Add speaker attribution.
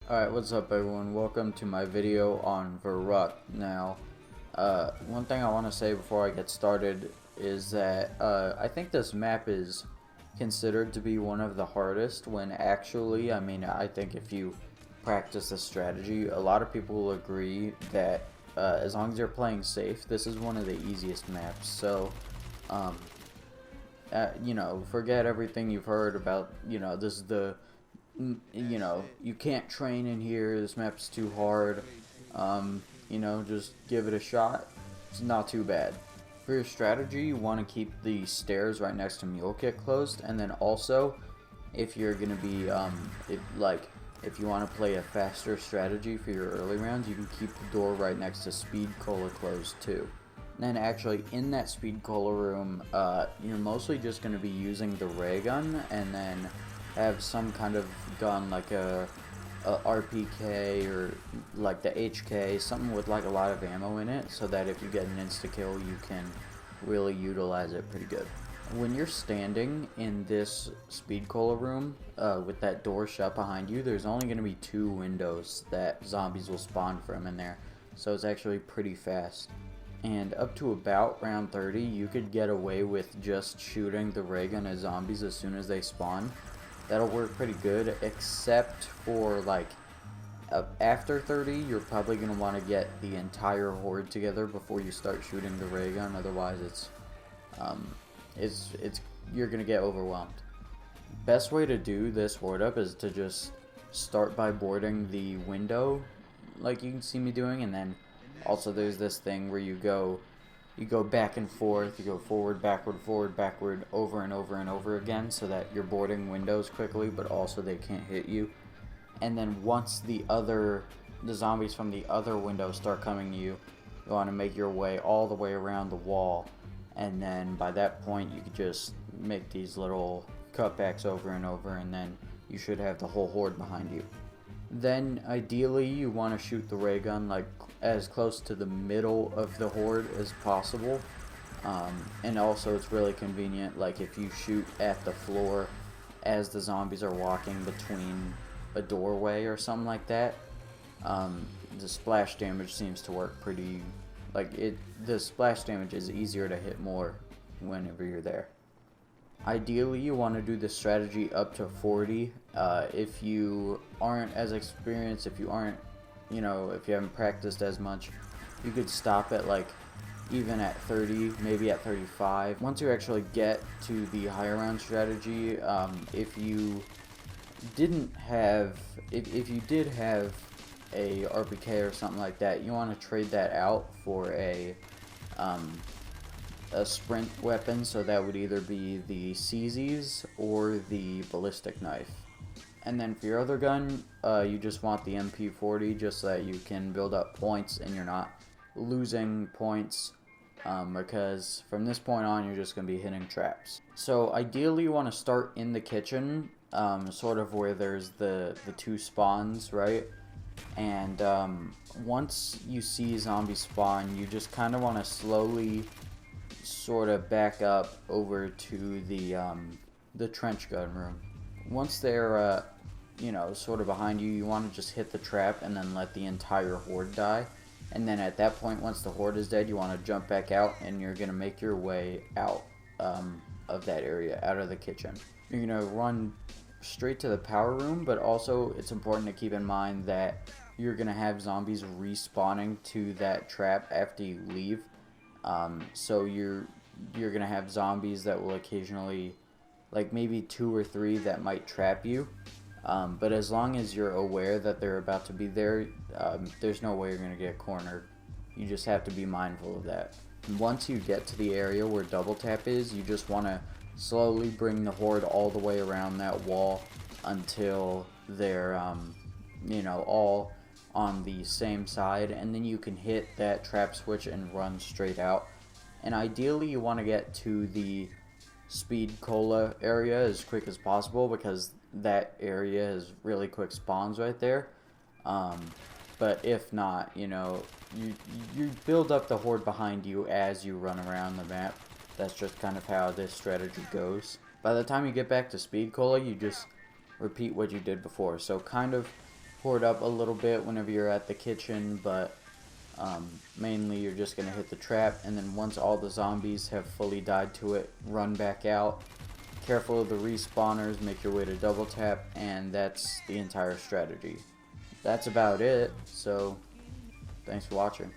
Speaker 1: Alright, what's up everyone? Welcome to my video on Verruckt. Now, one thing I want to say before I get started is that I think this map is considered to be one of the hardest when actually, I think if you practice this strategy, a lot of people will agree that as long as you're playing safe, this is one of the easiest maps. So, forget everything you've heard about, this is the you can't train in here, this map's too hard, just give it a shot. It's not too bad. For your strategy, you want to keep the stairs right next to mule kick closed, and then also, if you're going to be, if you want to play a faster strategy for your early rounds, you can keep the door right next to speed cola closed too. And then actually, in that speed cola room, you're mostly just going to be using the ray gun, and then have some kind of gun like a RPK or like the HK, something with like a lot of ammo in it, so that if you get an insta kill you can really utilize it pretty good. When you're standing in this speed cola room with that door shut behind you, there's only going to be 2 windows that zombies will spawn from in there, so it's actually pretty fast. And up to about round 30 you could get away with just shooting the ray gun at zombies as soon as they spawn. That'll work pretty good, except for like after 30 you're probably going to want to get the entire horde together before you start shooting the ray gun, otherwise you're going to get overwhelmed. Best way to do this horde up is to just start by boarding the window like you can see me doing, and then also there's this thing where you go back and forth, you go forward, backward, over and over and over again, so that you're boarding windows quickly, but also they can't hit you. And then once the zombies from the other window start coming to you, you want to make your way all the way around the wall, and then by that point you could just make these little cutbacks over and over, and then you should have the whole horde behind you. Then ideally you want to shoot the ray gun like as close to the middle of the horde as possible, and also it's really convenient like if you shoot at the floor as the zombies are walking between a doorway or something like that. The splash damage seems to work pretty, the splash damage is easier to hit more whenever you're there. Ideally you want to do this strategy up to 40. If you aren't as experienced, if you haven't practiced as much, you could stop at even at 30, maybe at 35. Once you actually get to the higher round strategy, if you did have a RPK or something like that, you want to trade that out for a sprint weapon, so that would either be the CZs or the ballistic knife. And then for your other gun, you just want the MP40, just so that you can build up points and you're not losing points, because from this point on you're just going to be hitting traps. So ideally you want to start in the kitchen, sort of where there's the 2 spawns, right? And once you see zombies spawn, you just kind of want to slowly sort of back up over to the trench gun room. Once they're sort of behind you, you want to just hit the trap and then let the entire horde die. And then at that point, once the horde is dead, you want to jump back out, and you're going to make your way out of that area, out of the kitchen. You're going to run straight to the power room, but also it's important to keep in mind that you're going to have zombies respawning to that trap after you leave. So you're going to have zombies that will occasionally, like maybe 2 or 3 that might trap you. But as long as you're aware that they're about to be there, there's no way you're going to get cornered. You just have to be mindful of that. And once you get to the area where double tap is, you just want to slowly bring the horde all the way around that wall until they're, all on the same side, and then you can hit that trap switch and run straight out. And ideally you want to get to the speed cola area as quick as possible, because that area has really quick spawns right there. But if not, you build up the horde behind you as you run around the map. That's just kind of how this strategy goes. By the time you get back to speed cola, you just repeat what you did before. So kind of hoard up a little bit whenever you're at the kitchen, but mainly you're just going to hit the trap, and then once all the zombies have fully died to it, run back out. Careful of the respawners, make your way to double tap, and that's the entire strategy. That's about it, so thanks for watching.